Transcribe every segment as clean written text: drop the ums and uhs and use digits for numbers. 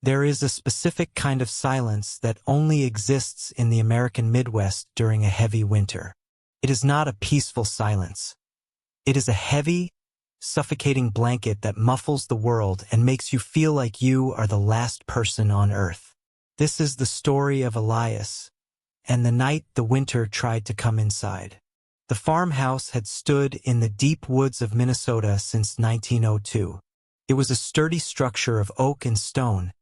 There is a specific kind of silence that only exists in the American Midwest during a heavy winter. It is not a peaceful silence. It is a heavy, suffocating blanket that muffles the world and makes you feel like you are the last person on earth. This is the story of Elias, and the night the winter tried to come inside. The farmhouse had stood in the deep woods of Minnesota since 1902. It was a sturdy structure of oak and stone,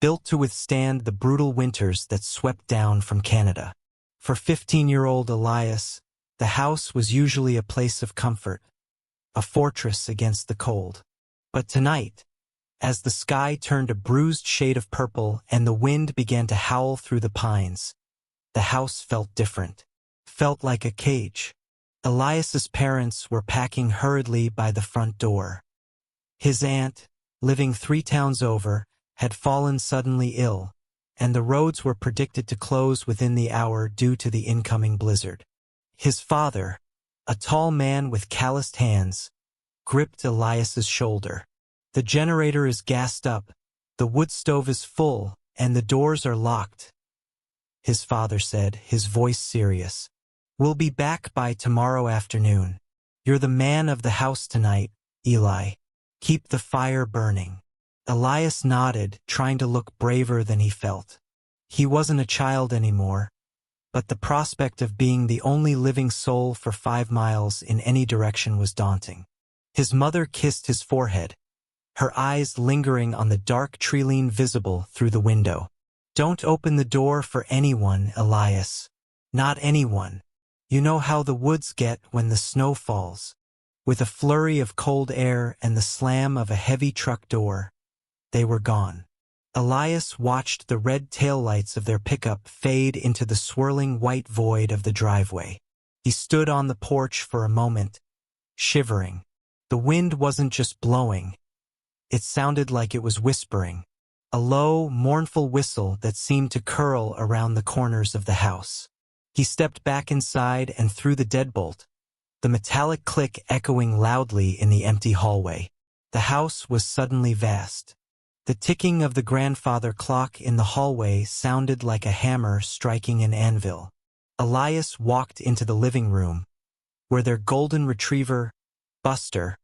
built to withstand the brutal winters that swept down from Canada. For 15-year-old Elias, the house was usually a place of comfort, a fortress against the cold. But tonight, as the sky turned a bruised shade of purple and the wind began to howl through the pines, the house felt different, felt like a cage. Elias's parents were packing hurriedly by the front door. His aunt, living 3 towns over, had fallen suddenly ill, and the roads were predicted to close within the hour due to the incoming blizzard. His father, a tall man with calloused hands, gripped Elias's shoulder. The generator is gassed up, the wood stove is full, and the doors are locked, his father said, his voice serious. We'll be back by tomorrow afternoon. You're the man of the house tonight, Eli. Keep the fire burning. Elias nodded, trying to look braver than he felt. He wasn't a child anymore, but the prospect of being the only living soul for 5 miles in any direction was daunting. His mother kissed his forehead, her eyes lingering on the dark tree-line visible through the window. Don't open the door for anyone, Elias. Not anyone. You know how the woods get when the snow falls. With a flurry of cold air and the slam of a heavy truck door, they were gone. Elias watched the red taillights of their pickup fade into the swirling white void of the driveway. He stood on the porch for a moment, shivering. The wind wasn't just blowing. It sounded like it was whispering, a low, mournful whistle that seemed to curl around the corners of the house. He stepped back inside and through the deadbolt, the metallic click echoing loudly in the empty hallway. The house was suddenly vast. The ticking of the grandfather clock in the hallway sounded like a hammer striking an anvil. Elias walked into the living room, where their golden retriever, Buster,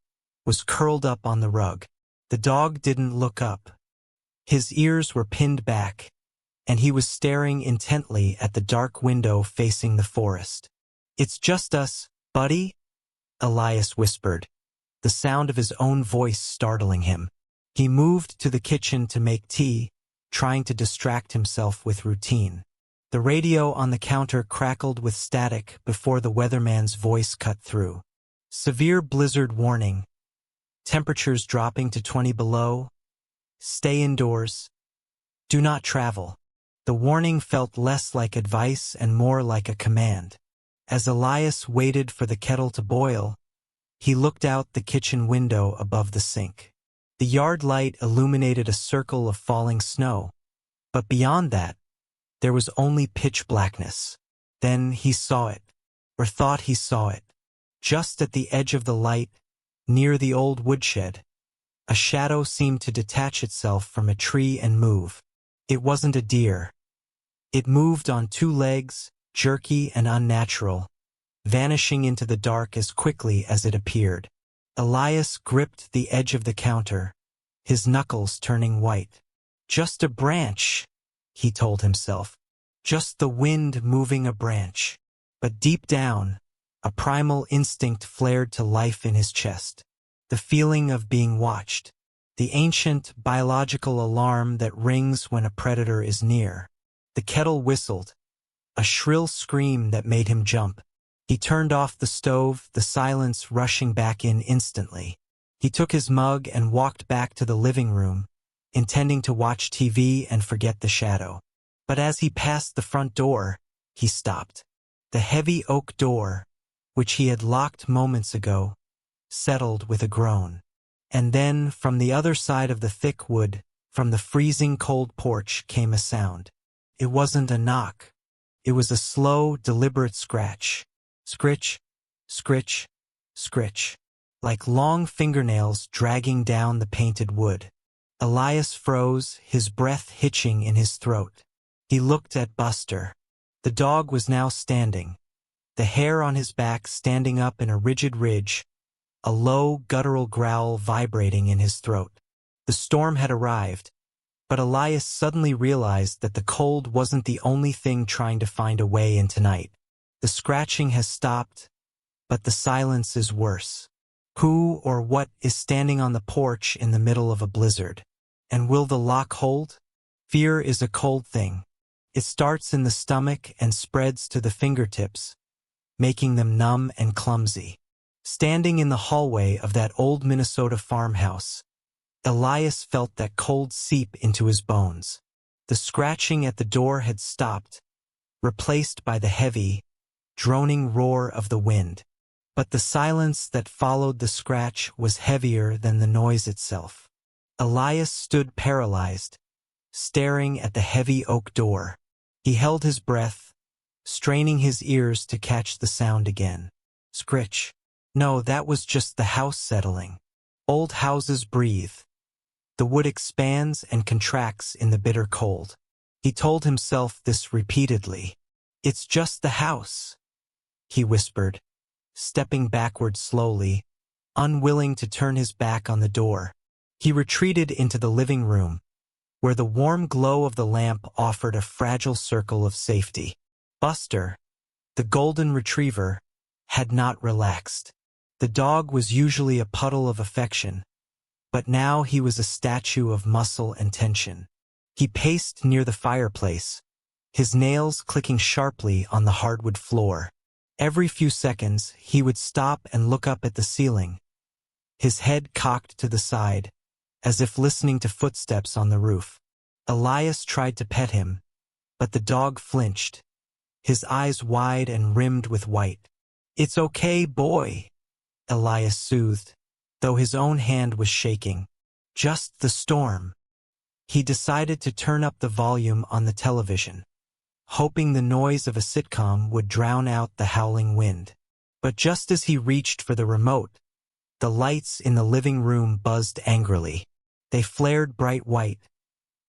was curled up on the rug. The dog didn't look up. His ears were pinned back, and he was staring intently at the dark window facing the forest. It's just us, buddy, Elias whispered, the sound of his own voice startling him. He moved to the kitchen to make tea, trying to distract himself with routine. The radio on the counter crackled with static before the weatherman's voice cut through. Severe blizzard warning. Temperatures dropping to 20 below. Stay indoors. Do not travel. The warning felt less like advice and more like a command. As Elias waited for the kettle to boil, he looked out the kitchen window above the sink. The yard light illuminated a circle of falling snow, but beyond that, there was only pitch blackness. Then he saw it, or thought he saw it. Just at the edge of the light, near the old woodshed, a shadow seemed to detach itself from a tree and move. It wasn't a deer. It moved on 2 legs, jerky and unnatural, vanishing into the dark as quickly as it appeared. Elias gripped the edge of the counter, his knuckles turning white. Just a branch, he told himself. Just the wind moving a branch. But deep down, a primal instinct flared to life in his chest. The feeling of being watched. The ancient biological alarm that rings when a predator is near. The kettle whistled, a shrill scream that made him jump. He turned off the stove, the silence rushing back in instantly. He took his mug and walked back to the living room, intending to watch TV and forget the shadow. But as he passed the front door, he stopped. The heavy oak door, which he had locked moments ago, settled with a groan. And then, from the other side of the thick wood, from the freezing cold porch, came a sound. It wasn't a knock. It was a slow, deliberate scratch. Scritch, scritch, scritch, like long fingernails dragging down the painted wood. Elias froze, his breath hitching in his throat. He looked at Buster. The dog was now standing, the hair on his back standing up in a rigid ridge, a low, guttural growl vibrating in his throat. The storm had arrived, but Elias suddenly realized that the cold wasn't the only thing trying to find a way in tonight. The scratching has stopped, but the silence is worse. Who or what is standing on the porch in the middle of a blizzard? And will the lock hold? Fear is a cold thing. It starts in the stomach and spreads to the fingertips, making them numb and clumsy. Standing in the hallway of that old Minnesota farmhouse, Elias felt that cold seep into his bones. The scratching at the door had stopped, replaced by the heavy, droning roar of the wind. But the silence that followed the scratch was heavier than the noise itself. Elias stood paralyzed, staring at the heavy oak door. He held his breath, straining his ears to catch the sound again. Scritch. No, that was just the house settling. Old houses breathe. The wood expands and contracts in the bitter cold. He told himself this repeatedly. It's just the house, he whispered, stepping backward slowly, unwilling to turn his back on the door. He retreated into the living room, where the warm glow of the lamp offered a fragile circle of safety. Buster, the golden retriever, had not relaxed. The dog was usually a puddle of affection, but now he was a statue of muscle and tension. He paced near the fireplace, his nails clicking sharply on the hardwood floor. Every few seconds, he would stop and look up at the ceiling, his head cocked to the side, as if listening to footsteps on the roof. Elias tried to pet him, but the dog flinched, his eyes wide and rimmed with white. It's okay, boy, Elias soothed, though his own hand was shaking. Just the storm. He decided to turn up the volume on the television, hoping the noise of a sitcom would drown out the howling wind. But just as he reached for the remote, the lights in the living room buzzed angrily. They flared bright white,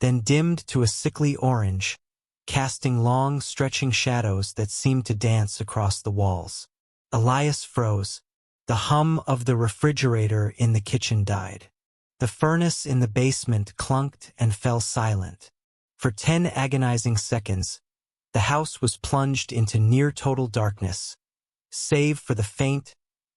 then dimmed to a sickly orange, casting long, stretching shadows that seemed to dance across the walls. Elias froze. The hum of the refrigerator in the kitchen died. The furnace in the basement clunked and fell silent. For 10 agonizing seconds, the house was plunged into near-total darkness, save for the faint,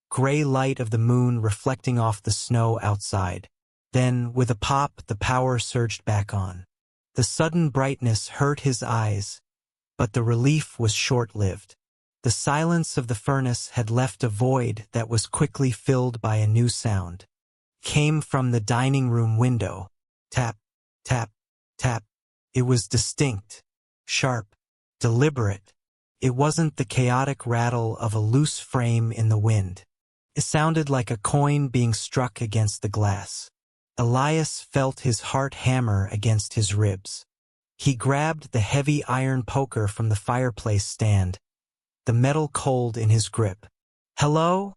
gray light of the moon reflecting off the snow outside. Then, with a pop, the power surged back on. The sudden brightness hurt his eyes, but the relief was short-lived. The silence of the furnace had left a void that was quickly filled by a new sound. Came from the dining room window. Tap, tap, tap. It was distinct, sharp, deliberate. It wasn't the chaotic rattle of a loose frame in the wind. It sounded like a coin being struck against the glass. Elias felt his heart hammer against his ribs. He grabbed the heavy iron poker from the fireplace stand, the metal cold in his grip. "Hello?"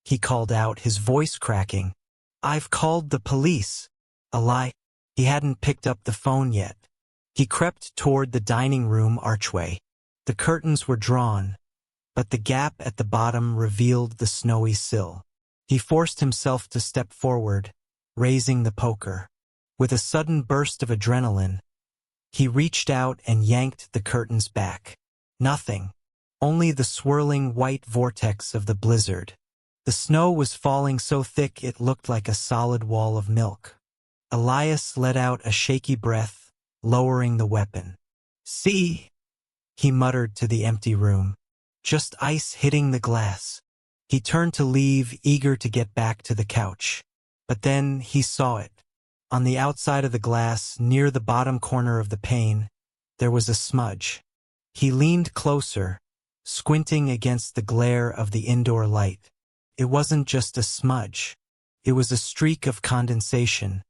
he called out, his voice cracking. "I've called the police." He hadn't picked up the phone yet. He crept toward the dining room archway. The curtains were drawn, but the gap at the bottom revealed the snowy sill. He forced himself to step forward, raising the poker. With a sudden burst of adrenaline, he reached out and yanked the curtains back. Nothing. Only the swirling white vortex of the blizzard. The snow was falling so thick it looked like a solid wall of milk. Elias let out a shaky breath, lowering the weapon. "See?" he muttered to the empty room. "Just ice hitting the glass." He turned to leave, eager to get back to the couch. But then he saw it. On the outside of the glass, near the bottom corner of the pane, there was a smudge. He leaned closer, squinting against the glare of the indoor light. It wasn't just a smudge. It was a streak of condensation,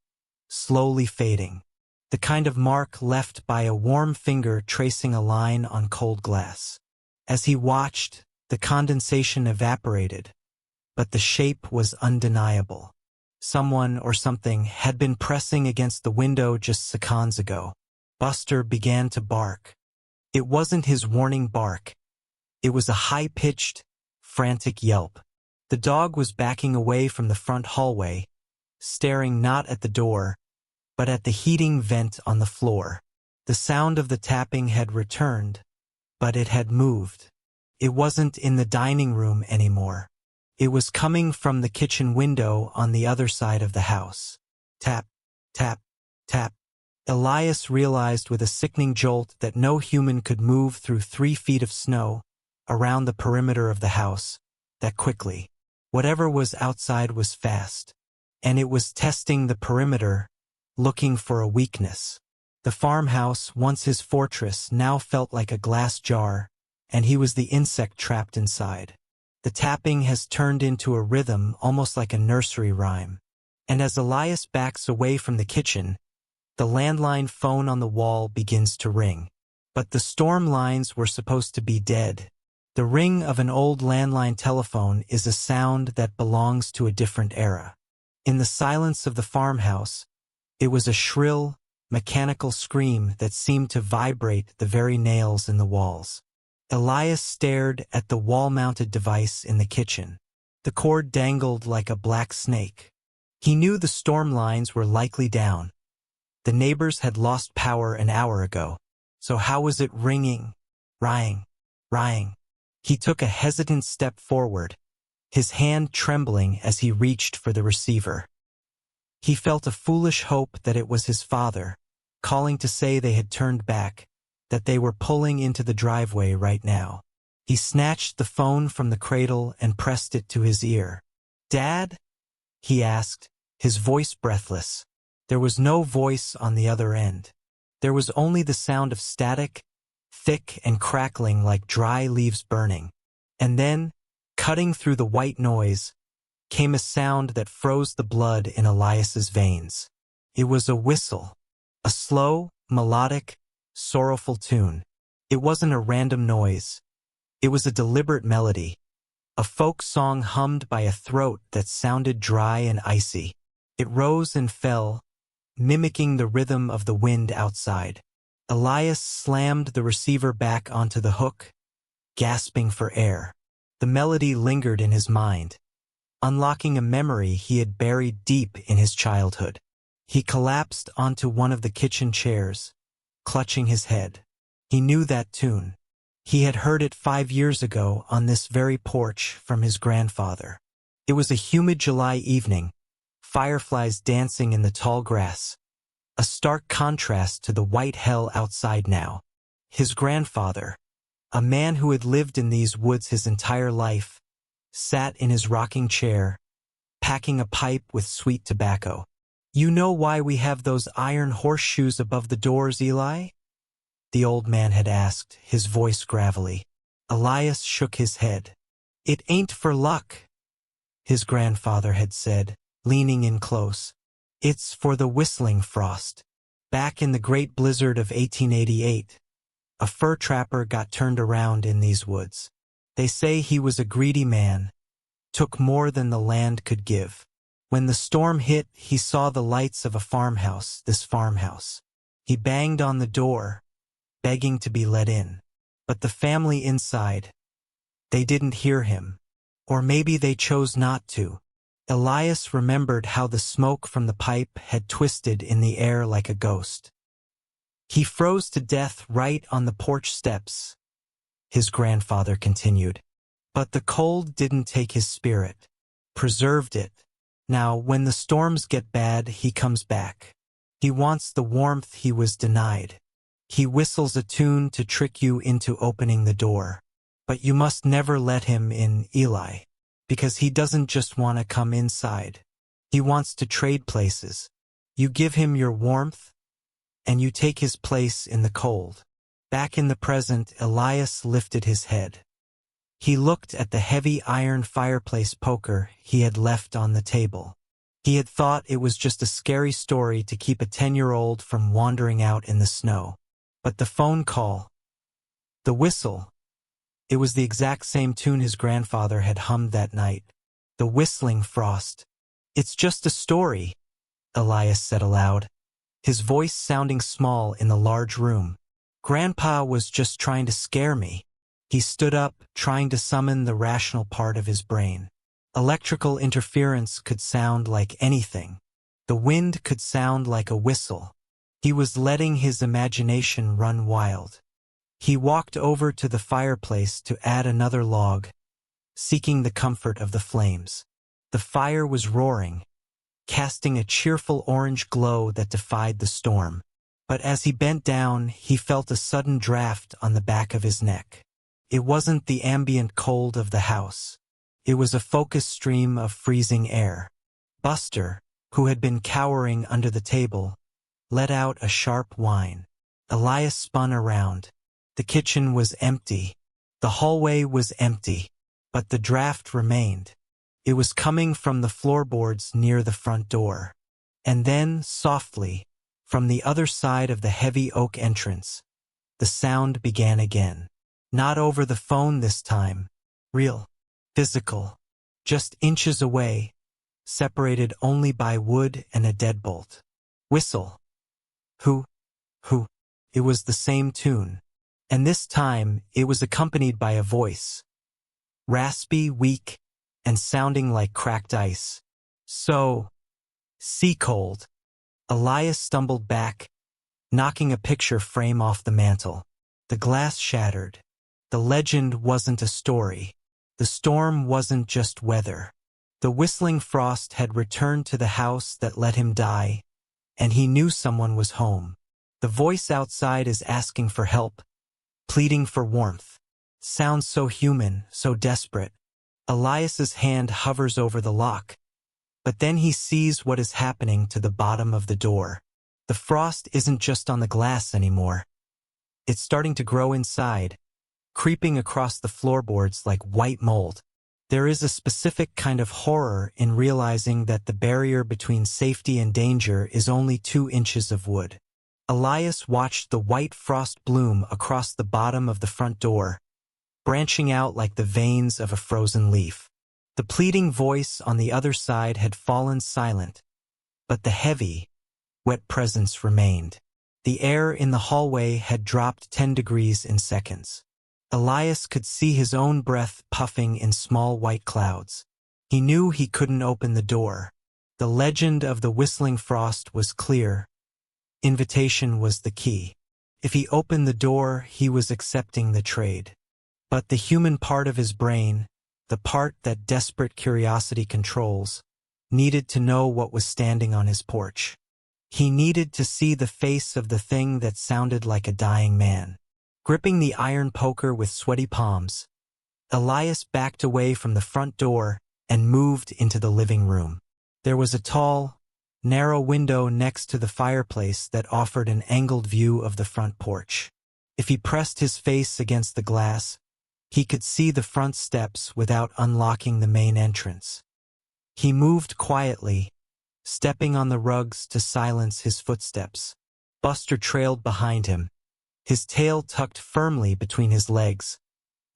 slowly fading. The kind of mark left by a warm finger tracing a line on cold glass. As he watched, the condensation evaporated, but the shape was undeniable. someone or something had been pressing against the window just seconds ago. Buster began to bark. It wasn't his warning bark. It was a high-pitched, frantic yelp. The dog was backing away from the front hallway, staring not at the door, but at the heating vent on the floor. The sound of the tapping had returned, but it had moved. It wasn't in the dining room anymore. It was coming from the kitchen window on the other side of the house. Tap, tap, tap. Elias realized with a sickening jolt that no human could move through 3 feet of snow around the perimeter of the house that quickly. Whatever was outside was fast, and it was testing the perimeter, looking for a weakness. The farmhouse, once his fortress, now felt like a glass jar, and he was the insect trapped inside. The tapping has turned into a rhythm almost like a nursery rhyme. And as Elias backs away from the kitchen, the landline phone on the wall begins to ring. But the storm lines were supposed to be dead. The ring of an old landline telephone is a sound that belongs to a different era. In the silence of the farmhouse, it was a shrill, mechanical scream that seemed to vibrate the very nails in the walls. Elias stared at the wall-mounted device in the kitchen. The cord dangled like a black snake. He knew the storm lines were likely down. The neighbors had lost power an hour ago. So how was it ringing? Rying. He took a hesitant step forward, his hand trembling as he reached for the receiver. He felt a foolish hope that it was his father, calling to say they had turned back, that they were pulling into the driveway right now. He snatched the phone from the cradle and pressed it to his ear. "Dad?" he asked, his voice breathless. There was no voice on the other end. There was only the sound of static, thick and crackling like dry leaves burning. And then, cutting through the white noise, came a sound that froze the blood in Elias's veins. It was a whistle, a slow, melodic, sorrowful tune. It wasn't a random noise. It was a deliberate melody, a folk song hummed by a throat that sounded dry and icy. It rose and fell, mimicking the rhythm of the wind outside. Elias slammed the receiver back onto the hook, gasping for air. The melody lingered in his mind, unlocking a memory he had buried deep in his childhood. He collapsed onto one of the kitchen chairs, clutching his head. He knew that tune. He had heard it 5 years ago on this very porch from his grandfather. It was a humid July evening, fireflies dancing in the tall grass, a stark contrast to the white hell outside now. His grandfather, a man who had lived in these woods his entire life, sat in his rocking chair, packing a pipe with sweet tobacco. "You know why we have those iron horseshoes above the doors, Eli?" the old man had asked, his voice gravelly. Elias shook his head. "It ain't for luck," his grandfather had said, leaning in close. "It's for the whistling frost. Back in the great blizzard of 1888, a fur trapper got turned around in these woods. They say he was a greedy man, took more than the land could give. When the storm hit, he saw the lights of a farmhouse, this farmhouse. He banged on the door, begging to be let in. But the family inside, they didn't hear him. Or maybe they chose not to." Elias remembered how the smoke from the pipe had twisted in the air like a ghost. "He froze to death right on the porch steps," his grandfather continued. "But the cold didn't take his spirit, preserved it. Now, when the storms get bad, he comes back. He wants the warmth he was denied. He whistles a tune to trick you into opening the door. But you must never let him in, Eli. Because he doesn't just want to come inside. He wants to trade places. You give him your warmth, and you take his place in the cold." Back in the present, Elias lifted his head. He looked at the heavy iron fireplace poker he had left on the table. He had thought it was just a scary story to keep a 10-year-old from wandering out in the snow. But the phone call, the whistle, it was the exact same tune his grandfather had hummed that night. The whistling frost. "It's just a story," Elias said aloud, his voice sounding small in the large room. "Grandpa was just trying to scare me." He stood up, trying to summon the rational part of his brain. Electrical interference could sound like anything. The wind could sound like a whistle. He was letting his imagination run wild. He walked over to the fireplace to add another log, seeking the comfort of the flames. The fire was roaring, casting a cheerful orange glow that defied the storm. But as he bent down, he felt a sudden draft on the back of his neck. It wasn't the ambient cold of the house. It was a focused stream of freezing air. Buster, who had been cowering under the table, let out a sharp whine. Elias spun around. The kitchen was empty. The hallway was empty. But the draft remained. It was coming from the floorboards near the front door. And then, softly, from the other side of the heavy oak entrance, the sound began again. Not over the phone this time. Real. Physical. Just inches away, separated only by wood and a deadbolt. Whistle. Who? It was the same tune. And this time, it was accompanied by a voice. Raspy, weak, and sounding like cracked ice. So, sea cold. Elias stumbled back, knocking a picture frame off the mantel. The glass shattered. The legend wasn't a story. The storm wasn't just weather. The whistling frost had returned to the house that let him die, and he knew someone was home. The voice outside is asking for help, pleading for warmth. Sounds so human, so desperate. Elias's hand hovers over the lock, but then he sees what is happening to the bottom of the door. The frost isn't just on the glass anymore. It's starting to grow inside, creeping across the floorboards like white mold. There is a specific kind of horror in realizing that the barrier between safety and danger is only 2 inches of wood. Elias watched the white frost bloom across the bottom of the front door, branching out like the veins of a frozen leaf. The pleading voice on the other side had fallen silent, but the heavy, wet presence remained. The air in the hallway had dropped 10 degrees in seconds. Elias could see his own breath puffing in small white clouds. He knew he couldn't open the door. The legend of the whistling frost was clear. Invitation was the key. If he opened the door, he was accepting the trade. But the human part of his brain, the part that desperate curiosity controls, needed to know what was standing on his porch. He needed to see the face of the thing that sounded like a dying man. Gripping the iron poker with sweaty palms, Elias backed away from the front door and moved into the living room. There was a tall, narrow window next to the fireplace that offered an angled view of the front porch. If he pressed his face against the glass, he could see the front steps without unlocking the main entrance. He moved quietly, stepping on the rugs to silence his footsteps. Buster trailed behind him, his tail tucked firmly between his legs,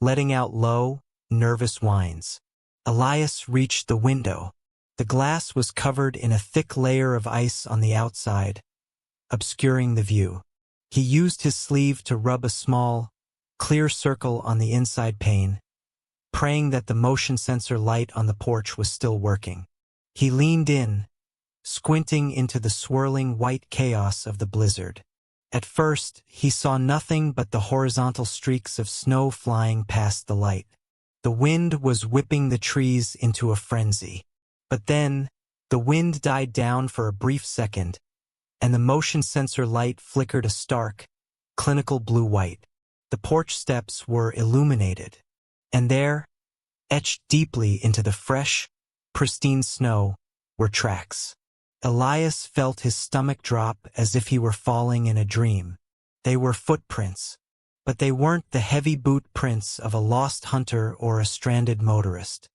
letting out low, nervous whines. Elias reached the window. The glass was covered in a thick layer of ice on the outside, obscuring the view. He used his sleeve to rub a small, clear circle on the inside pane, praying that the motion sensor light on the porch was still working. He leaned in, squinting into the swirling white chaos of the blizzard. At first, he saw nothing but the horizontal streaks of snow flying past the light. The wind was whipping the trees into a frenzy. But then, the wind died down for a brief second, and the motion sensor light flickered a stark, clinical blue-white. The porch steps were illuminated, and there, etched deeply into the fresh, pristine snow, were tracks. Elias felt his stomach drop as if he were falling in a dream. They were footprints, but they weren't the heavy boot prints of a lost hunter or a stranded motorist.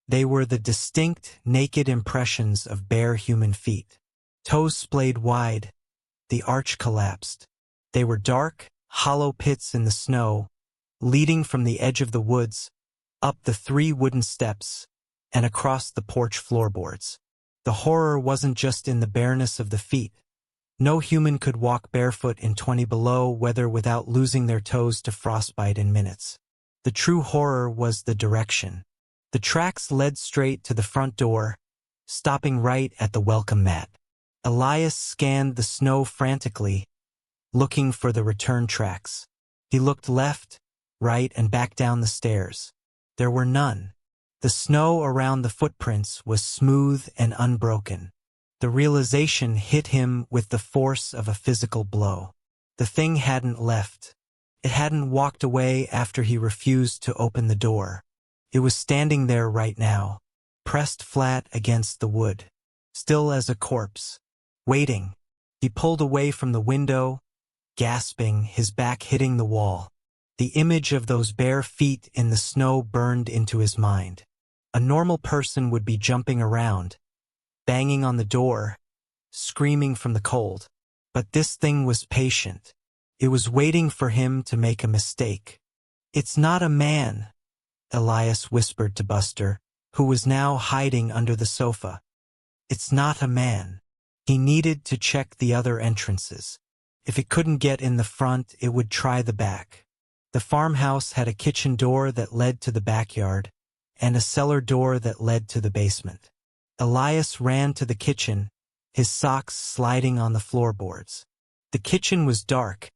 They were the distinct, naked impressions of bare human feet. Toes splayed wide, the arch collapsed. They were dark, hollow pits in the snow, leading from the edge of the woods, up the 3 wooden steps, and across the porch floorboards. The horror wasn't just in the bareness of the feet. No human could walk barefoot in 20 below weather without losing their toes to frostbite in minutes. The true horror was the direction. The tracks led straight to the front door, stopping right at the welcome mat. Elias scanned the snow frantically, looking for the return tracks. He looked left, right, and back down the stairs. There were none. The snow around the footprints was smooth and unbroken. The realization hit him with the force of a physical blow. The thing hadn't left. It hadn't walked away after he refused to open the door. It was standing there right now, pressed flat against the wood, still as a corpse, waiting. He pulled away from the window, gasping, his back hitting the wall. The image of those bare feet in the snow burned into his mind. A normal person would be jumping around, banging on the door, screaming from the cold. But this thing was patient. It was waiting for him to make a mistake. "It's not a man," Elias whispered to Buster, who was now hiding under the sofa. "It's not a man." He needed to check the other entrances. If it couldn't get in the front, it would try the back. The farmhouse had a kitchen door that led to the backyard, and a cellar door that led to the basement. Elias ran to the kitchen, his socks sliding on the floorboards. The kitchen was dark,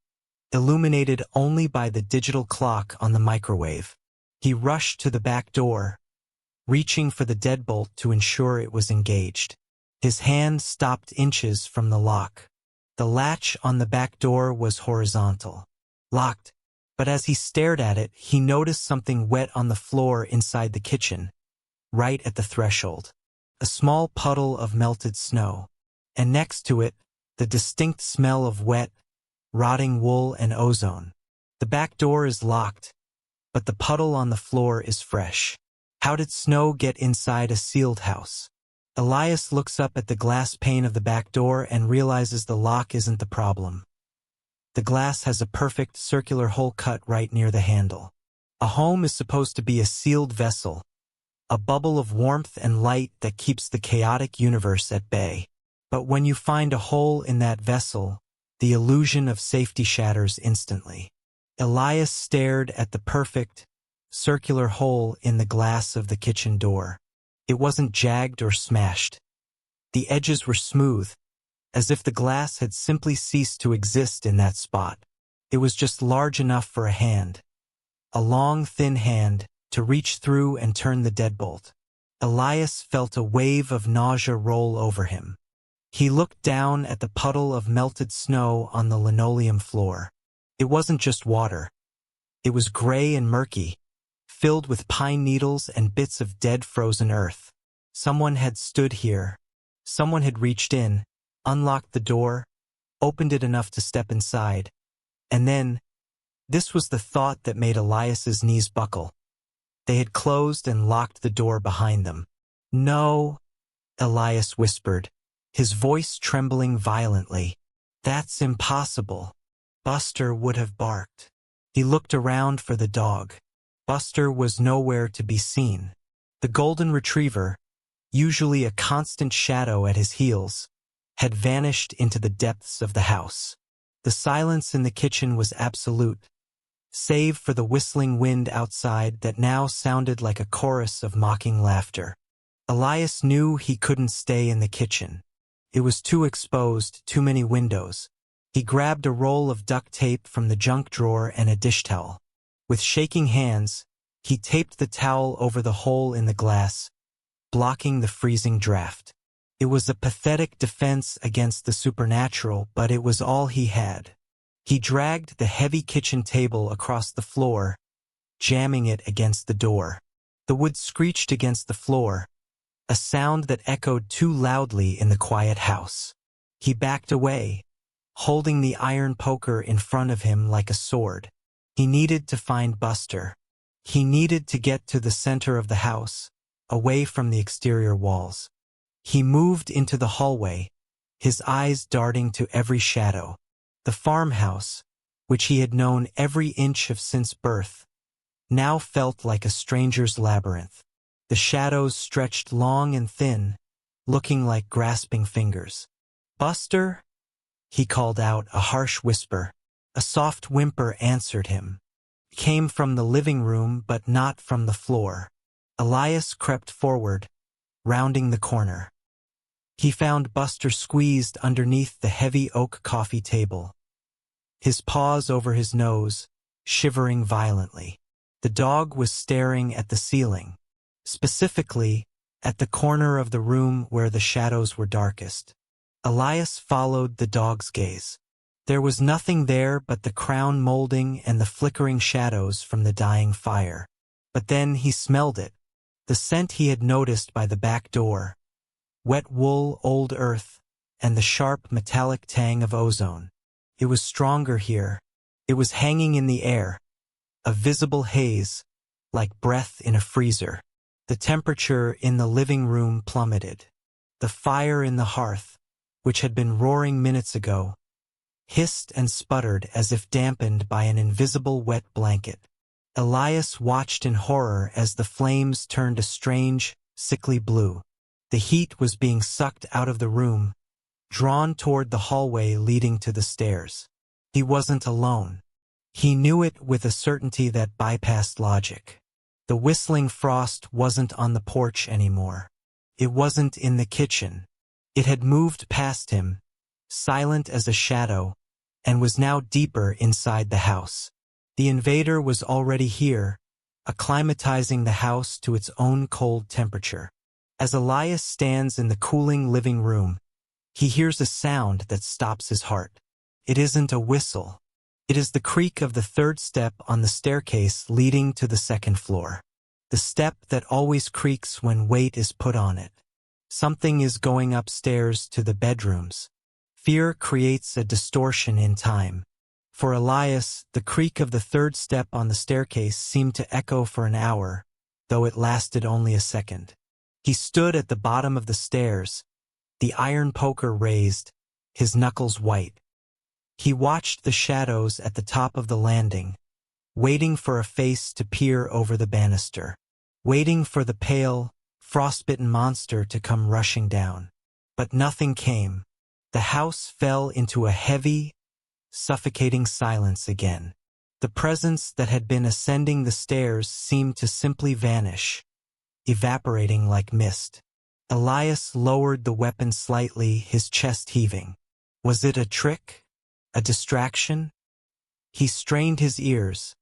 illuminated only by the digital clock on the microwave. He rushed to the back door, reaching for the deadbolt to ensure it was engaged. His hand stopped inches from the lock. The latch on the back door was horizontal, locked, but as he stared at it, he noticed something wet on the floor inside the kitchen, right at the threshold. A small puddle of melted snow, and next to it, the distinct smell of wet, rotting wool and ozone. The back door is locked, but the puddle on the floor is fresh. How did snow get inside a sealed house? Elias looks up at the glass pane of the back door and realizes the lock isn't the problem. The glass has a perfect circular hole cut right near the handle. A home is supposed to be a sealed vessel, a bubble of warmth and light that keeps the chaotic universe at bay. But when you find a hole in that vessel, the illusion of safety shatters instantly. Elias stared at the perfect, circular hole in the glass of the kitchen door. It wasn't jagged or smashed. The edges were smooth, as if the glass had simply ceased to exist in that spot. It was just large enough for a hand, a long, thin hand, to reach through and turn the deadbolt. Elias felt a wave of nausea roll over him. He looked down at the puddle of melted snow on the linoleum floor. It wasn't just water. It was gray and murky, filled with pine needles and bits of dead frozen earth. Someone had stood here. Someone had reached in, unlocked the door, opened it enough to step inside. And then, this was the thought that made Elias's knees buckle. They had closed and locked the door behind them. "No," Elias whispered, his voice trembling violently. "That's impossible." Buster would have barked. He looked around for the dog. Buster was nowhere to be seen. The golden retriever, usually a constant shadow at his heels, had vanished into the depths of the house. The silence in the kitchen was absolute, save for the whistling wind outside that now sounded like a chorus of mocking laughter. Elias knew he couldn't stay in the kitchen. It was too exposed, too many windows. He grabbed a roll of duct tape from the junk drawer and a dish towel. With shaking hands, he taped the towel over the hole in the glass, blocking the freezing draft. It was a pathetic defense against the supernatural, but it was all he had. He dragged the heavy kitchen table across the floor, jamming it against the door. The wood screeched against the floor, a sound that echoed too loudly in the quiet house. He backed away, holding the iron poker in front of him like a sword. He needed to find Buster. He needed to get to the center of the house, away from the exterior walls. He moved into the hallway, his eyes darting to every shadow. The farmhouse, which he had known every inch of since birth, now felt like a stranger's labyrinth. The shadows stretched long and thin, looking like grasping fingers. "Buster?" he called out, a harsh whisper. A soft whimper answered him. It came from the living room, but not from the floor. Elias crept forward, rounding the corner. He found Buster squeezed underneath the heavy oak coffee table, his paws over his nose, shivering violently. The dog was staring at the ceiling, specifically at the corner of the room where the shadows were darkest. Elias followed the dog's gaze. There was nothing there but the crown molding and the flickering shadows from the dying fire. But then he smelled it, the scent he had noticed by the back door. Wet wool, old earth, and the sharp metallic tang of ozone. It was stronger here. It was hanging in the air, a visible haze, like breath in a freezer. The temperature in the living room plummeted. The fire in the hearth, which had been roaring minutes ago, hissed and sputtered as if dampened by an invisible wet blanket. Elias watched in horror as the flames turned a strange, sickly blue. The heat was being sucked out of the room, drawn toward the hallway leading to the stairs. He wasn't alone. He knew it with a certainty that bypassed logic. The whistling frost wasn't on the porch anymore. It wasn't in the kitchen. It had moved past him, silent as a shadow, and was now deeper inside the house. The invader was already here, acclimatizing the house to its own cold temperature. As Elias stands in the cooling living room, he hears a sound that stops his heart. It isn't a whistle. It is the creak of the third step on the staircase leading to the second floor. The step that always creaks when weight is put on it. Something is going upstairs to the bedrooms. Fear creates a distortion in time. For Elias, the creak of the third step on the staircase seemed to echo for an hour, though it lasted only a second. He stood at the bottom of the stairs, the iron poker raised, his knuckles white. He watched the shadows at the top of the landing, waiting for a face to peer over the banister, waiting for the pale, frostbitten monster to come rushing down. But nothing came. The house fell into a heavy, suffocating silence again. The presence that had been ascending the stairs seemed to simply vanish, evaporating like mist. Elias lowered the weapon slightly, his chest heaving. Was it a trick? A distraction? He strained his ears,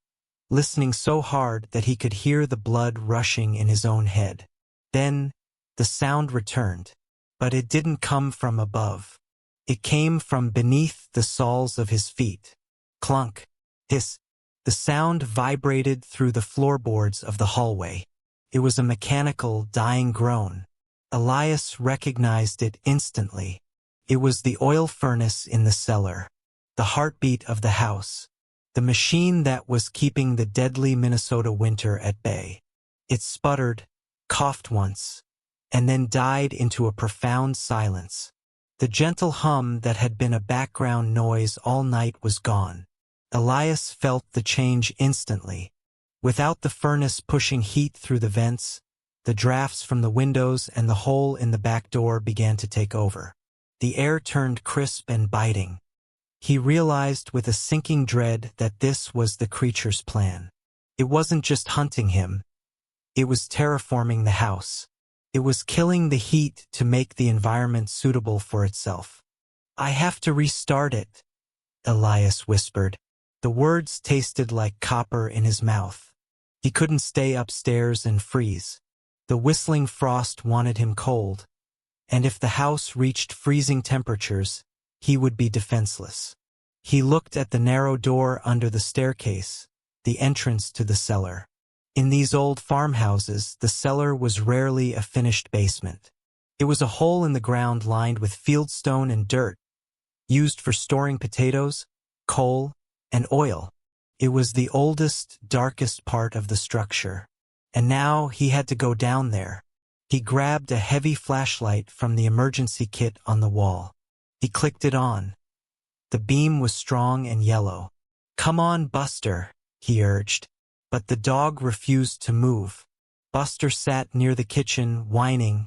listening so hard that he could hear the blood rushing in his own head. Then, the sound returned, but it didn't come from above. It came from beneath the soles of his feet. Clunk, hiss. The sound vibrated through the floorboards of the hallway. It was a mechanical, dying groan. Elias recognized it instantly. It was the oil furnace in the cellar, the heartbeat of the house, the machine that was keeping the deadly Minnesota winter at bay. It sputtered, coughed once, and then died into a profound silence. The gentle hum that had been a background noise all night was gone. Elias felt the change instantly. Without the furnace pushing heat through the vents, the drafts from the windows and the hole in the back door began to take over. The air turned crisp and biting. He realized with a sinking dread that this was the creature's plan. It wasn't just hunting him. It was terraforming the house. It was killing the heat to make the environment suitable for itself. "I have to restart it," Elias whispered. The words tasted like copper in his mouth. He couldn't stay upstairs and freeze. The whistling frost wanted him cold, and if the house reached freezing temperatures, he would be defenseless. He looked at the narrow door under the staircase, the entrance to the cellar. In these old farmhouses, the cellar was rarely a finished basement. It was a hole in the ground lined with fieldstone and dirt, used for storing potatoes, coal, and oil. It was the oldest, darkest part of the structure, and now he had to go down there. He grabbed a heavy flashlight from the emergency kit on the wall. He clicked it on. The beam was strong and yellow. "Come on, Buster," he urged. But the dog refused to move. Buster sat near the kitchen, whining,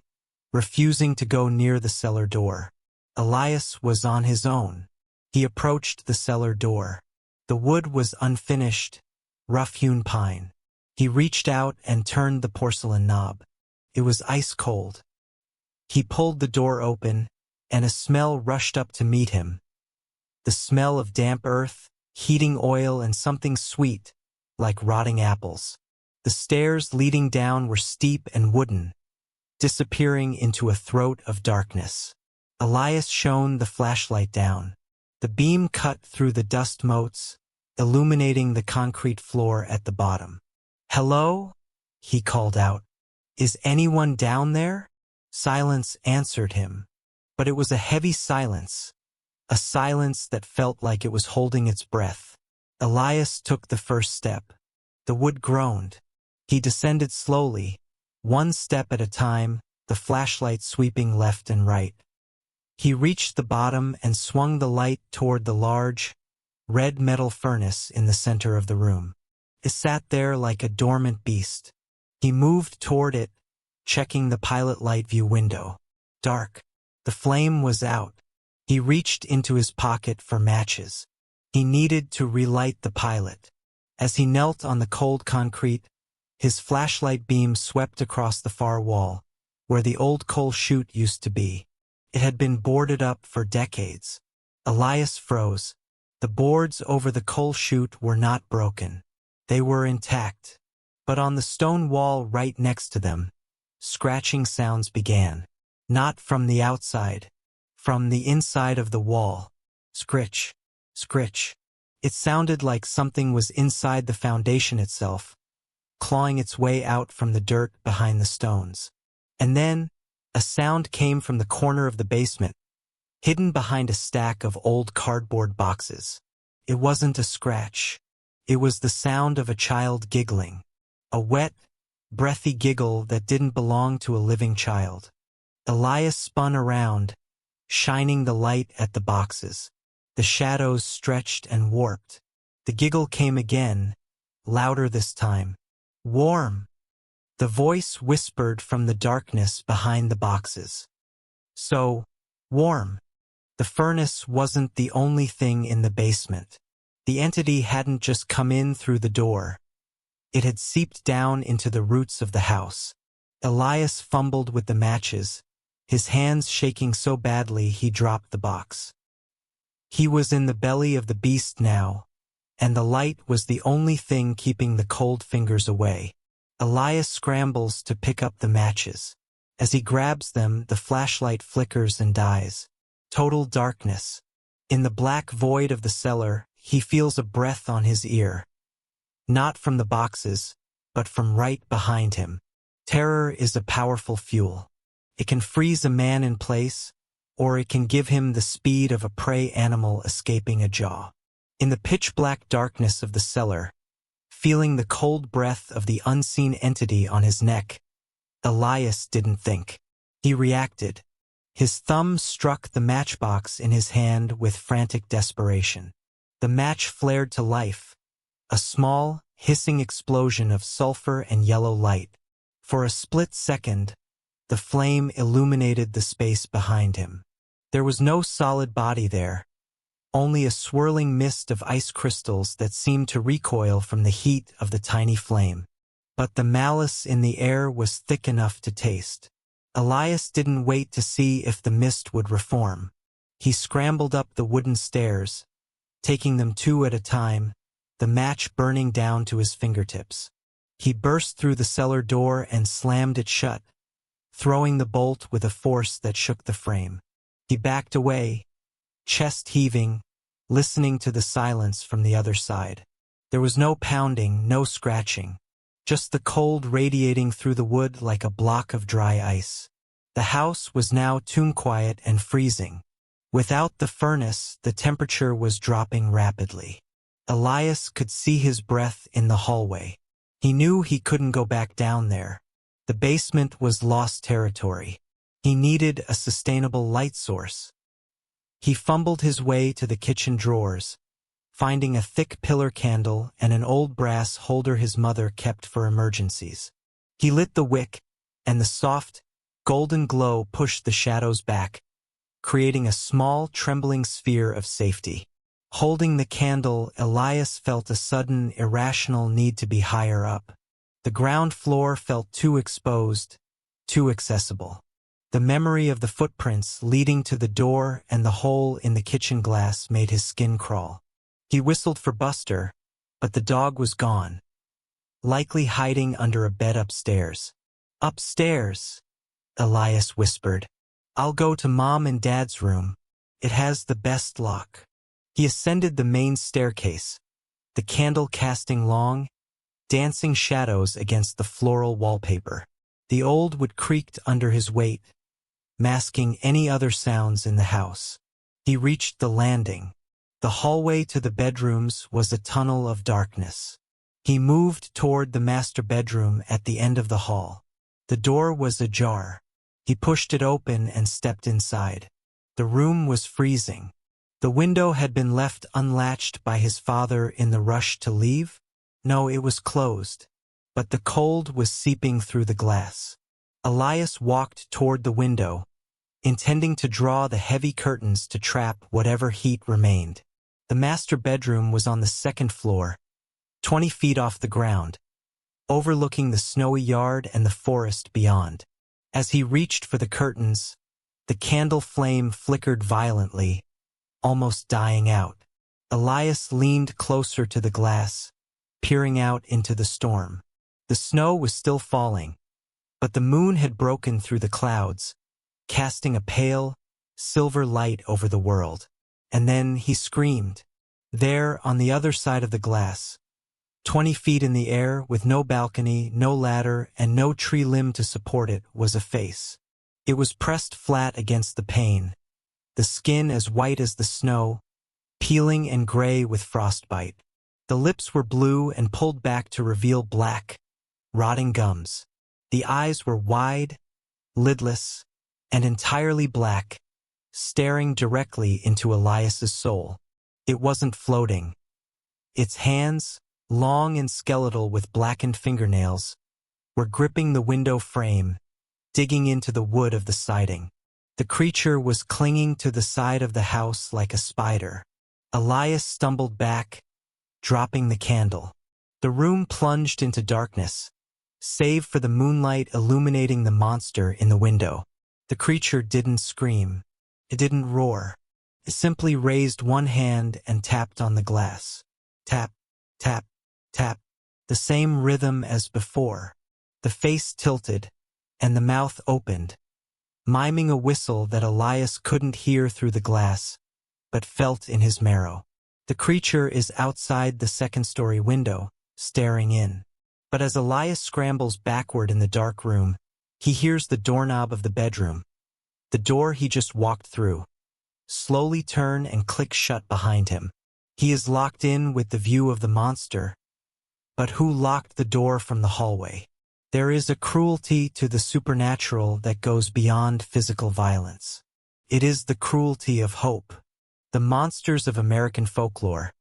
refusing to go near the cellar door. Elias was on his own. He approached the cellar door. The wood was unfinished, rough-hewn pine. He reached out and turned the porcelain knob. It was ice cold. He pulled the door open, and a smell rushed up to meet him. The smell of damp earth, heating oil, and something sweet, like rotting apples. The stairs leading down were steep and wooden, disappearing into a throat of darkness. Elias shone the flashlight down. The beam cut through the dust motes, illuminating the concrete floor at the bottom. "Hello?" he called out. "Is anyone down there?" Silence answered him, but it was a heavy silence, a silence that felt like it was holding its breath. Elias took the first step. The wood groaned. He descended slowly, one step at a time, the flashlight sweeping left and right. He reached the bottom and swung the light toward the large, red metal furnace in the center of the room. It sat there like a dormant beast. He moved toward it, checking the pilot light view window. Dark. The flame was out. He reached into his pocket for matches. He needed to relight the pilot. As he knelt on the cold concrete, his flashlight beam swept across the far wall, where the old coal chute used to be. It had been boarded up for decades. Elias froze. The boards over the coal chute were not broken. They were intact. But on the stone wall right next to them, scratching sounds began. Not from the outside, from the inside of the wall. Scritch, scritch. It sounded like something was inside the foundation itself, clawing its way out from the dirt behind the stones. And then, a sound came from the corner of the basement, hidden behind a stack of old cardboard boxes. It wasn't a scratch. It was the sound of a child giggling. A wet, breathy giggle that didn't belong to a living child. Elias spun around, shining the light at the boxes. The shadows stretched and warped. The giggle came again, louder this time. "Warm." The voice whispered from the darkness behind the boxes. So, warm. The furnace wasn't the only thing in the basement. The entity hadn't just come in through the door. It had seeped down into the roots of the house. Elias fumbled with the matches, his hands shaking so badly he dropped the box. He was in the belly of the beast now, and the light was the only thing keeping the cold fingers away. Elias scrambles to pick up the matches. As he grabs them, the flashlight flickers and dies. Total darkness. In the black void of the cellar, he feels a breath on his ear. Not from the boxes, but from right behind him. Terror is a powerful fuel. It can freeze a man in place, or it can give him the speed of a prey animal escaping a jaw. In the pitch-black darkness of the cellar, feeling the cold breath of the unseen entity on his neck, Elias didn't think. He reacted. His thumb struck the matchbox in his hand with frantic desperation. The match flared to life, a small, hissing explosion of sulfur and yellow light. For a split second, the flame illuminated the space behind him. There was no solid body there, only a swirling mist of ice crystals that seemed to recoil from the heat of the tiny flame. But the malice in the air was thick enough to taste. Elias didn't wait to see if the mist would reform. He scrambled up the wooden stairs, taking them two at a time, the match burning down to his fingertips. He burst through the cellar door and slammed it shut, throwing the bolt with a force that shook the frame. He backed away, chest heaving, listening to the silence from the other side. There was no pounding, no scratching, just the cold radiating through the wood like a block of dry ice. The house was now tomb-quiet and freezing. Without the furnace, the temperature was dropping rapidly. Elias could see his breath in the hallway. He knew he couldn't go back down there. The basement was lost territory. He needed a sustainable light source. He fumbled his way to the kitchen drawers, finding a thick pillar candle and an old brass holder his mother kept for emergencies. He lit the wick, and the soft, Golden glow pushed the shadows back, creating a small, trembling sphere of safety. Holding the candle, Elias felt a sudden, irrational need to be higher up. The ground floor felt too exposed, too accessible. The memory of the footprints leading to the door and the hole in the kitchen glass made his skin crawl. He whistled for Buster, but the dog was gone, likely hiding under a bed upstairs. Upstairs, Elias whispered. I'll go to Mom and Dad's room. It has the best lock. He ascended the main staircase, the candle casting long, dancing shadows against the floral wallpaper. The old wood creaked under his weight, masking any other sounds in the house. He reached the landing. The hallway to the bedrooms was a tunnel of darkness. He moved toward the master bedroom at the end of the hall. The door was ajar. He pushed it open and stepped inside. The room was freezing. The window had been left unlatched by his father in the rush to leave. No, it was closed, but the cold was seeping through the glass. Elias walked toward the window, intending to draw the heavy curtains to trap whatever heat remained. The master bedroom was on the second floor, 20 feet off the ground, overlooking the snowy yard and the forest beyond. As he reached for the curtains, the candle flame flickered violently, almost dying out. Elias leaned closer to the glass, peering out into the storm. The snow was still falling, but the moon had broken through the clouds, casting a pale, silver light over the world. And then he screamed. There, on the other side of the glass, 20 feet in the air, with no balcony, no ladder, and no tree limb to support it, was a face. It was pressed flat against the pane, the skin as white as the snow, peeling and gray with frostbite. The lips were blue and pulled back to reveal black, rotting gums. The eyes were wide, lidless, and entirely black, staring directly into Elias's soul. It wasn't floating. Its hands, long and skeletal with blackened fingernails, were gripping the window frame, digging into the wood of the siding. The creature was clinging to the side of the house like a spider. Elias stumbled back, dropping the candle. The room plunged into darkness, save for the moonlight illuminating the monster in the window. The creature didn't scream. It didn't roar. It simply raised one hand and tapped on the glass. Tap, tap, tap. The same rhythm as before. The face tilted, and the mouth opened, miming a whistle that Elias couldn't hear through the glass, but felt in his marrow. The creature is outside the second-story window, staring in. But as Elias scrambles backward in the dark room, he hears the doorknob of the bedroom, the door he just walked through, slowly turn and click shut behind him. He is locked in with the view of the monster. But who locked the door from the hallway? There is a cruelty to the supernatural that goes beyond physical violence. It is the cruelty of hope. The monsters of American folklore,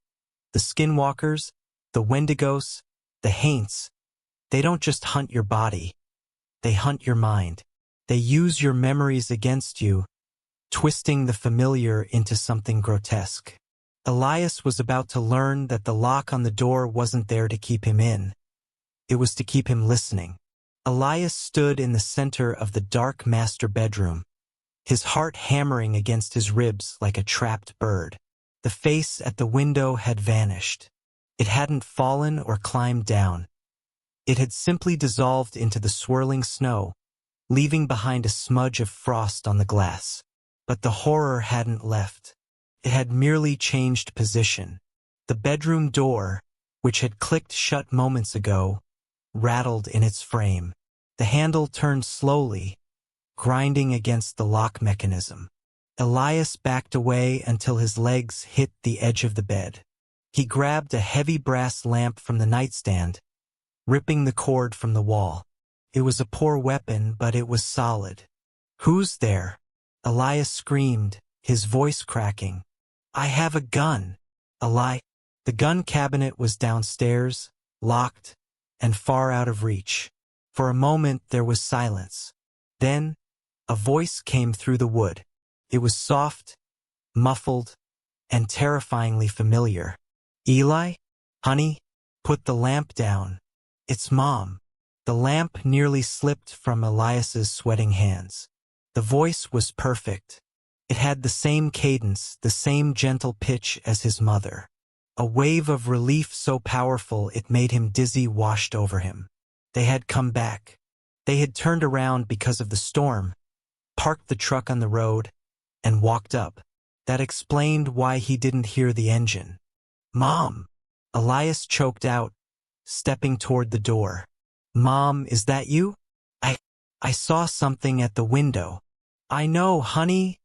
the skinwalkers, the wendigos, the haints, they don't just hunt your body. They hunt your mind. They use your memories against you, twisting the familiar into something grotesque. Elias was about to learn that the lock on the door wasn't there to keep him in. It was to keep him listening. Elias stood in the center of the dark master bedroom, his heart hammering against his ribs like a trapped bird. The face at the window had vanished. It hadn't fallen or climbed down. It had simply dissolved into the swirling snow, leaving behind a smudge of frost on the glass. But the horror hadn't left. It had merely changed position. The bedroom door, which had clicked shut moments ago, rattled in its frame. The handle turned slowly, grinding against the lock mechanism. Elias backed away until his legs hit the edge of the bed. He grabbed a heavy brass lamp from the nightstand, ripping the cord from the wall. It was a poor weapon, but it was solid. "Who's there?" Elias screamed, his voice cracking. "I have a gun." The gun cabinet was downstairs, locked, and far out of reach. For a moment there was silence. Then, A voice came through the wood. It was soft, muffled, and terrifyingly familiar. "Eli? Honey? Put the lamp down. It's Mom." The lamp nearly slipped from Elias's sweating hands. The voice was perfect. It had the same cadence, the same gentle pitch as his mother. A wave of relief so powerful it made him dizzy washed over him. They had come back. They had turned around because of the storm, parked the truck on the road, and walked up. That explained why he didn't hear the engine. "Mom!" Elias choked out, stepping toward the door. "Mom, is that you? I saw something at the window." "I know, honey,"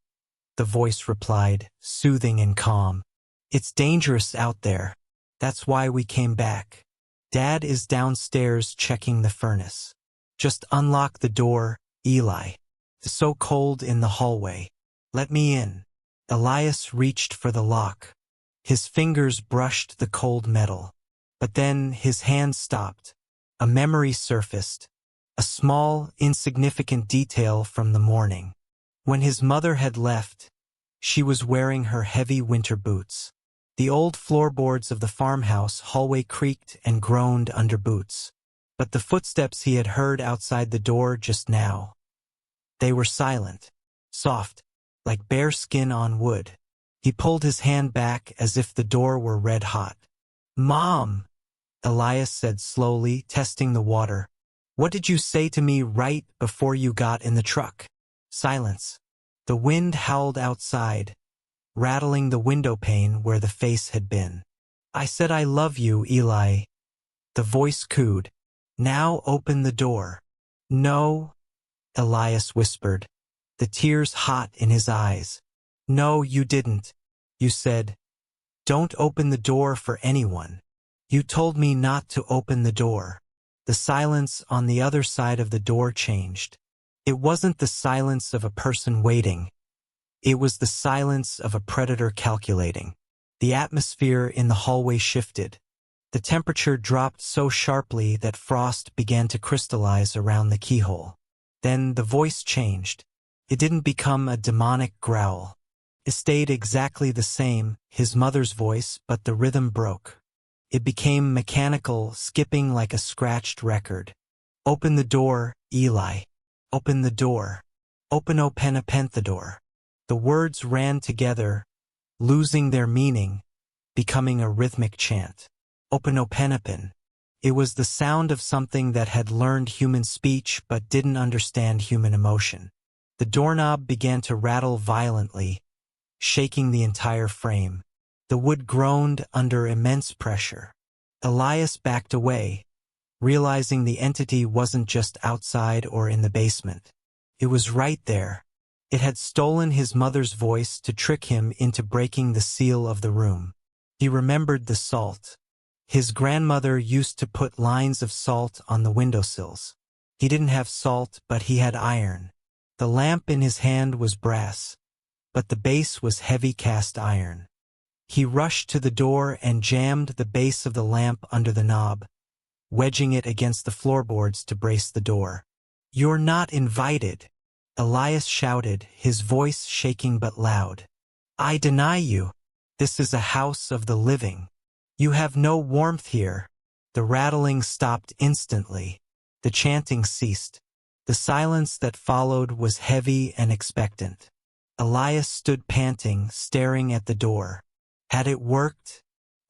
the voice replied, soothing and calm. "It's dangerous out there. That's why we came back. Dad is downstairs checking the furnace. Just unlock the door, Eli. It's so cold in the hallway. Let me in." Elias reached for the lock. His fingers brushed the cold metal. But then his hand stopped. A memory surfaced. A small, insignificant detail from the morning. When his mother had left, she was wearing her heavy winter boots. The old floorboards of the farmhouse hallway creaked and groaned under boots. But the footsteps he had heard outside the door just now, they were silent, soft, like bare skin on wood. He pulled his hand back as if the door were red hot. "Mom," Elias said slowly, testing the water. "What did you say to me right before you got in the truck?" Silence. The wind howled outside, rattling the window pane where the face had been. "I said I love you, Eli," the voice cooed. "Now open the door." "No," Elias whispered, the tears hot in his eyes. "No, you didn't. You said, 'Don't open the door for anyone.' You told me not to open the door." The silence on the other side of the door changed. It wasn't the silence of a person waiting. It was the silence of a predator calculating. The atmosphere in the hallway shifted. The temperature dropped so sharply that frost began to crystallize around the keyhole. Then the voice changed. It didn't become a demonic growl. It stayed exactly the same, his mother's voice, but the rhythm broke. It became mechanical, skipping like a scratched record. "Open the door, Eli. Open the door. Open the door." The words ran together, losing their meaning, becoming a rhythmic chant. "Open. It was the sound of something that had learned human speech but didn't understand human emotion. The doorknob began to rattle violently, shaking the entire frame. The wood groaned under immense pressure. Elias backed away, realizing the entity wasn't just outside or in the basement. It was right there. It had stolen his mother's voice to trick him into breaking the seal of the room. He remembered the salt. His grandmother used to put lines of salt on the windowsills. He didn't have salt, but he had iron. The lamp in his hand was brass, but the base was heavy cast iron. He rushed to the door and jammed the base of the lamp under the knob, wedging it against the floorboards to brace the door. "You're not invited," Elias shouted, his voice shaking but loud. "I deny you. This is a house of the living. You have no warmth here." The rattling stopped instantly. The chanting ceased. The silence that followed was heavy and expectant. Elias stood panting, staring at the door. Had it worked?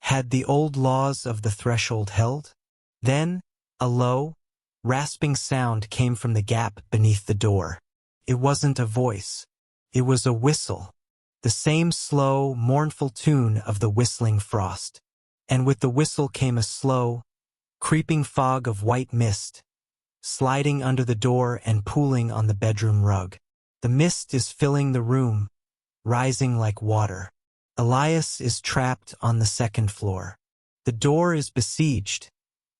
Had the old laws of the threshold held? Then, a low, rasping sound came from the gap beneath the door. It wasn't a voice. It was a whistle. The same slow, mournful tune of the whistling frost. And with the whistle came a slow, creeping fog of white mist, sliding under the door and pooling on the bedroom rug. The mist is filling the room, rising like water. Elias is trapped on the second floor. The door is besieged.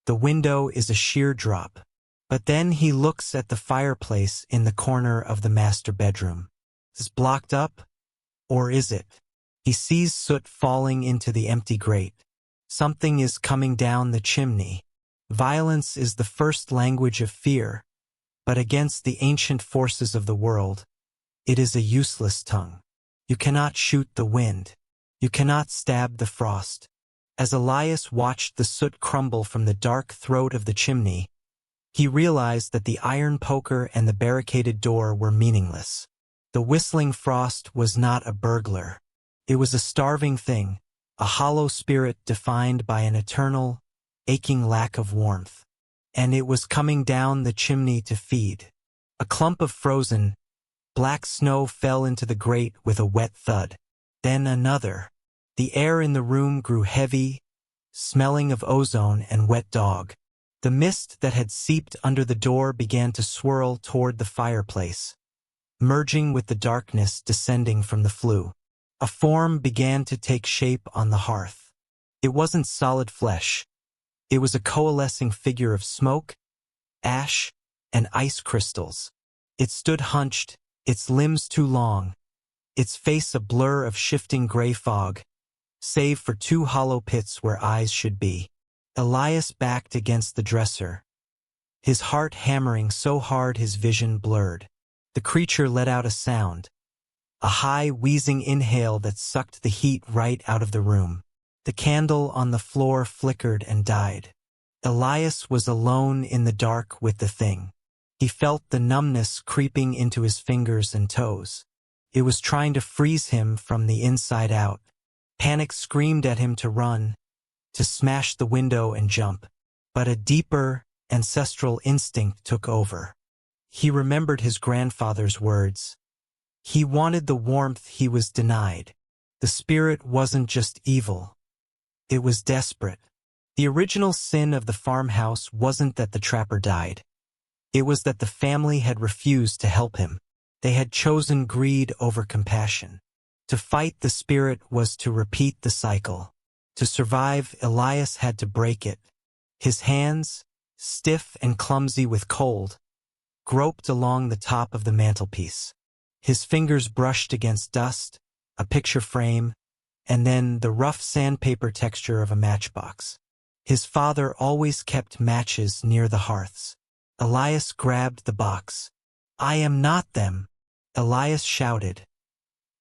The window is a sheer drop. But then he looks at the fireplace in the corner of the master bedroom. Is it blocked up? Or is it? He sees soot falling into the empty grate. Something is coming down the chimney. Violence is the first language of fear, but against the ancient forces of the world, it is a useless tongue. You cannot shoot the wind. You cannot stab the frost. As Elias watched the soot crumble from the dark throat of the chimney, he realized that the iron poker and the barricaded door were meaningless. The whistling frost was not a burglar. It was a starving thing, a hollow spirit defined by an eternal, aching lack of warmth. And it was coming down the chimney to feed. A clump of frozen, black snow fell into the grate with a wet thud. Then another. The air in the room grew heavy, smelling of ozone and wet dog. The mist that had seeped under the door began to swirl toward the fireplace, merging with the darkness descending from the flue. A form began to take shape on the hearth. It wasn't solid flesh. It was a coalescing figure of smoke, ash, and ice crystals. It stood hunched, its limbs too long, its face a blur of shifting gray fog, save for two hollow pits where eyes should be. Elias backed against the dresser, his heart hammering so hard his vision blurred. The creature let out a sound, a high, wheezing inhale that sucked the heat right out of the room. The candle on the floor flickered and died. Elias was alone in the dark with the thing. He felt the numbness creeping into his fingers and toes. It was trying to freeze him from the inside out. Panic screamed at him to run, to smash the window and jump. But a deeper, ancestral instinct took over. He remembered his grandfather's words. He wanted the warmth he was denied. The spirit wasn't just evil. It was desperate. The original sin of the farmhouse wasn't that the trapper died. It was that the family had refused to help him. They had chosen greed over compassion. To fight the spirit was to repeat the cycle. To survive, Elias had to break it. His hands, stiff and clumsy with cold, groped along the top of the mantelpiece. His fingers brushed against dust, a picture frame, and then the rough sandpaper texture of a matchbox. His father always kept matches near the hearths. Elias grabbed the box. "I am not them," Elias shouted,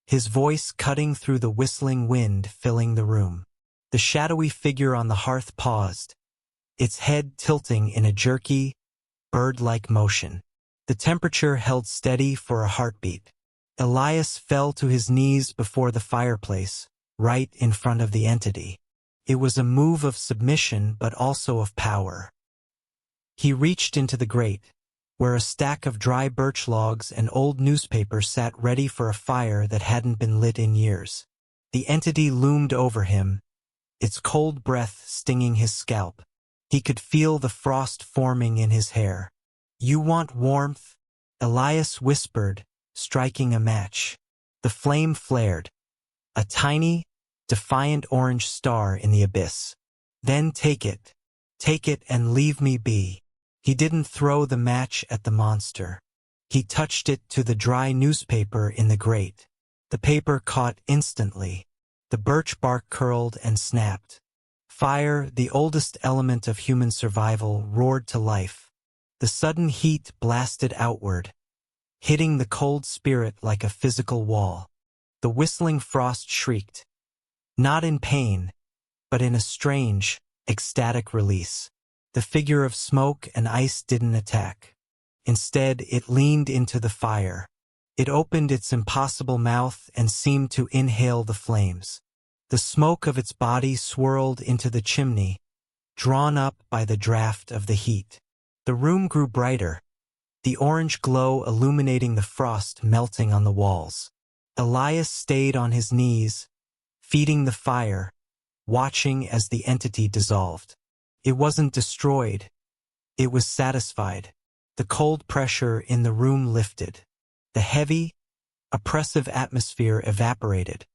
his voice cutting through the whistling wind filling the room. The shadowy figure on the hearth paused, its head tilting in a jerky, bird-like motion. The temperature held steady for a heartbeat. Elias fell to his knees before the fireplace, right in front of the entity. It was a move of submission but also of power. He reached into the grate, where a stack of dry birch logs and old newspaper sat ready for a fire that hadn't been lit in years. The entity loomed over him, its cold breath stinging his scalp. He could feel the frost forming in his hair. "You want warmth?" Elias whispered, striking a match. The flame flared, a tiny, defiant orange star in the abyss. "Then take it and leave me be." He didn't throw the match at the monster. He touched it to the dry newspaper in the grate. The paper caught instantly. The birch bark curled and snapped. Fire, the oldest element of human survival, roared to life. The sudden heat blasted outward, hitting the cold spirit like a physical wall. The whistling frost shrieked, not in pain, but in a strange, ecstatic release. The figure of smoke and ice didn't attack. Instead, it leaned into the fire. It opened its impossible mouth and seemed to inhale the flames. The smoke of its body swirled into the chimney, drawn up by the draft of the heat. The room grew brighter, the orange glow illuminating the frost melting on the walls. Elias stayed on his knees, feeding the fire, watching as the entity dissolved. It wasn't destroyed. It was satisfied. The cold pressure in the room lifted. The heavy, oppressive atmosphere evaporated,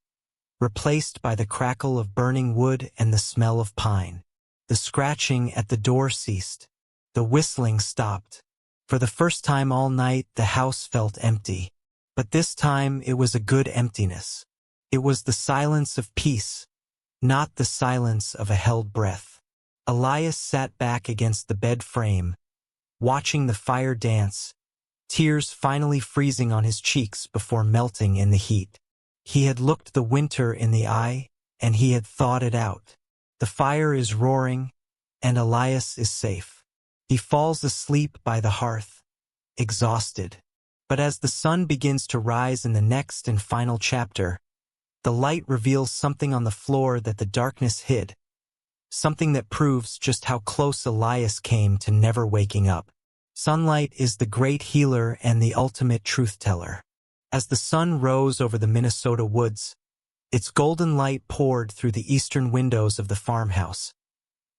replaced by the crackle of burning wood and the smell of pine. The scratching at the door ceased. The whistling stopped. For the first time all night, the house felt empty. But this time it was a good emptiness. It was the silence of peace, not the silence of a held breath. Elias sat back against the bed frame, watching the fire dance, tears finally freezing on his cheeks before melting in the heat. He had looked the winter in the eye, and he had thought it out. The fire is roaring, and Elias is safe. He falls asleep by the hearth, exhausted. But as the sun begins to rise in the next and final chapter, the light reveals something on the floor that the darkness hid, something that proves just how close Elias came to never waking up. Sunlight is the great healer and the ultimate truth-teller. As the sun rose over the Minnesota woods, its golden light poured through the eastern windows of the farmhouse,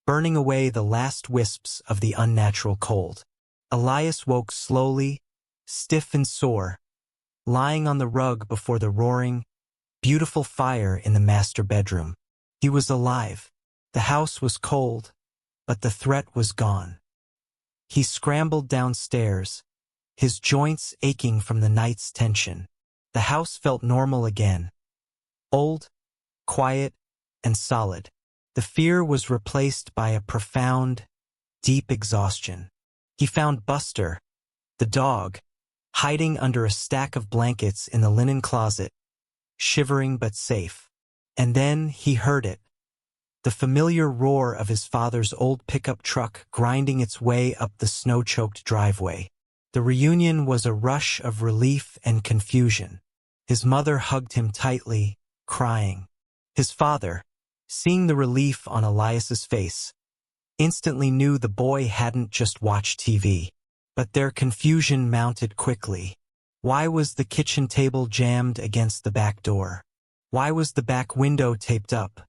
burning away the last wisps of the unnatural cold. Elias woke slowly, stiff and sore, lying on the rug before the roaring, beautiful fire in the master bedroom. He was alive. The house was cold, but the threat was gone. He scrambled downstairs, his joints aching from the night's tension. The house felt normal again. Old, quiet, and solid. The fear was replaced by a profound, deep exhaustion. He found Buster, the dog, hiding under a stack of blankets in the linen closet, shivering but safe. And then he heard it. The familiar roar of his father's old pickup truck grinding its way up the snow-choked driveway. The reunion was a rush of relief and confusion. His mother hugged him tightly, crying. His father, seeing the relief on Elias's face, instantly knew the boy hadn't just watched TV. But their confusion mounted quickly. Why was the kitchen table jammed against the back door? Why was the back window taped up?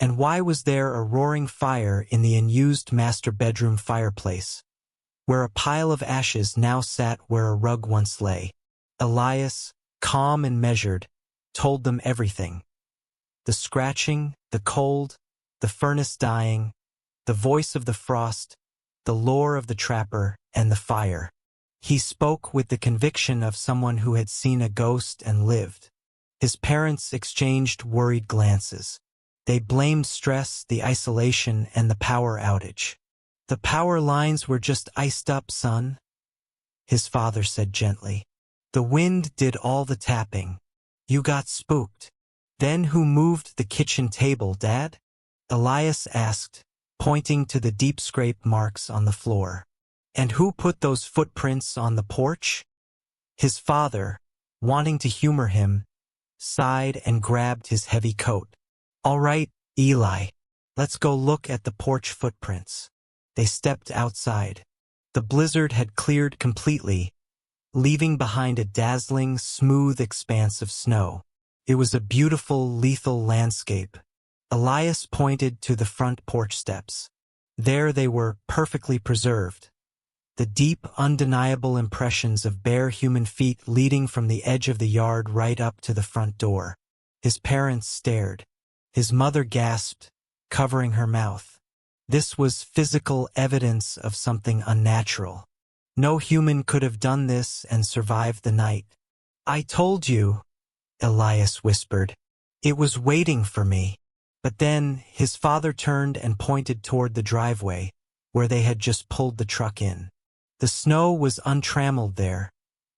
And why was there a roaring fire in the unused master bedroom fireplace, where a pile of ashes now sat where a rug once lay? Elias, calm and measured, told them everything. The scratching, the cold, the furnace dying, the voice of the frost, the lore of the trapper, and the fire. He spoke with the conviction of someone who had seen a ghost and lived. His parents exchanged worried glances. They blamed stress, the isolation, and the power outage. "The power lines were just iced up, son," his father said gently. "The wind did all the tapping. You got spooked." "Then who moved the kitchen table, Dad?" Elias asked, pointing to the deep scrape marks on the floor. "And who put those footprints on the porch?" His father, wanting to humor him, sighed and grabbed his heavy coat. "All right, Eli, let's go look at the porch footprints." They stepped outside. The blizzard had cleared completely, leaving behind a dazzling, smooth expanse of snow. It was a beautiful, lethal landscape. Elias pointed to the front porch steps. There they were, perfectly preserved. The deep, undeniable impressions of bare human feet leading from the edge of the yard right up to the front door. His parents stared. His mother gasped, covering her mouth. This was physical evidence of something unnatural. No human could have done this and survived the night. "I told you," Elias whispered. "It was waiting for me." But then his father turned and pointed toward the driveway, where they had just pulled the truck in. The snow was untrammeled there,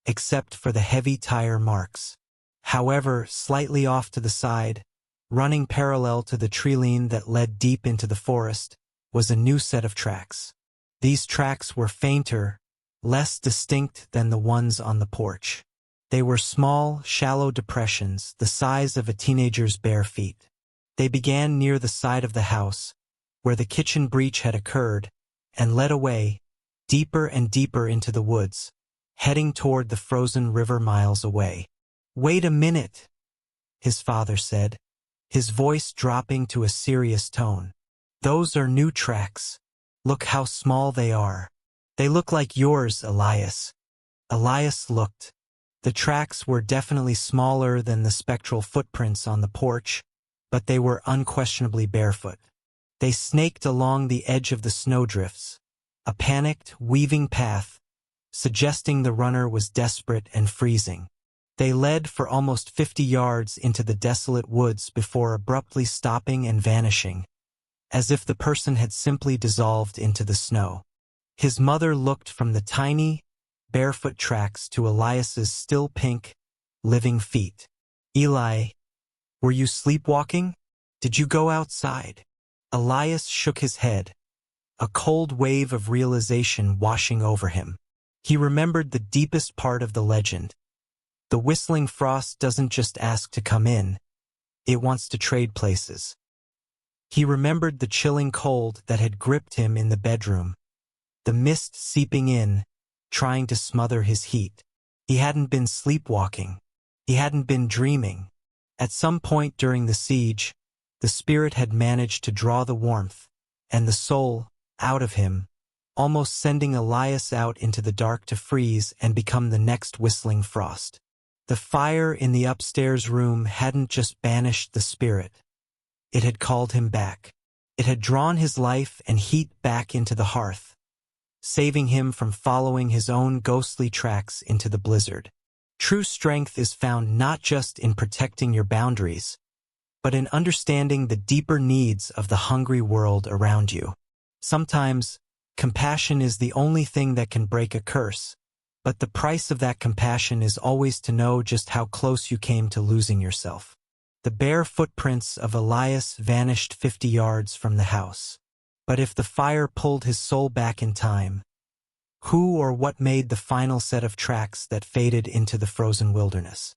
except for the heavy tire marks. However, slightly off to the side, running parallel to the tree-line that led deep into the forest, was a new set of tracks. These tracks were fainter, less distinct than the ones on the porch. They were small, shallow depressions, the size of a teenager's bare feet. They began near the side of the house, where the kitchen breach had occurred, and led away, deeper and deeper into the woods, heading toward the frozen river miles away. "Wait a minute," his father said, his voice dropping to a serious tone. "Those are new tracks. Look how small they are." "They look like yours, Elias." Elias looked. The tracks were definitely smaller than the spectral footprints on the porch, but they were unquestionably barefoot. They snaked along the edge of the snowdrifts, a panicked, weaving path, suggesting the runner was desperate and freezing. They led for almost 50 yards into the desolate woods before abruptly stopping and vanishing, as if the person had simply dissolved into the snow. His mother looked from the tiny, barefoot tracks to Elias's still pink, living feet. Eli, were you sleepwalking? Did you go outside? Elias shook his head, a cold wave of realization washing over him. He remembered the deepest part of the legend. The whistling frost doesn't just ask to come in, it wants to trade places. He remembered the chilling cold that had gripped him in the bedroom, the mist seeping in, trying to smother his heat. He hadn't been sleepwalking. He hadn't been dreaming. At some point during the siege, the spirit had managed to draw the warmth and the soul out of him, almost sending Elias out into the dark to freeze and become the next whistling frost. The fire in the upstairs room hadn't just banished the spirit. It had called him back. It had drawn his life and heat back into the hearth, saving him from following his own ghostly tracks into the blizzard. True strength is found not just in protecting your boundaries, but in understanding the deeper needs of the hungry world around you. Sometimes, compassion is the only thing that can break a curse, but the price of that compassion is always to know just how close you came to losing yourself. The bare footprints of Elias vanished 50 yards from the house. But if the fire pulled his soul back in time, who or what made the final set of tracks that faded into the frozen wilderness?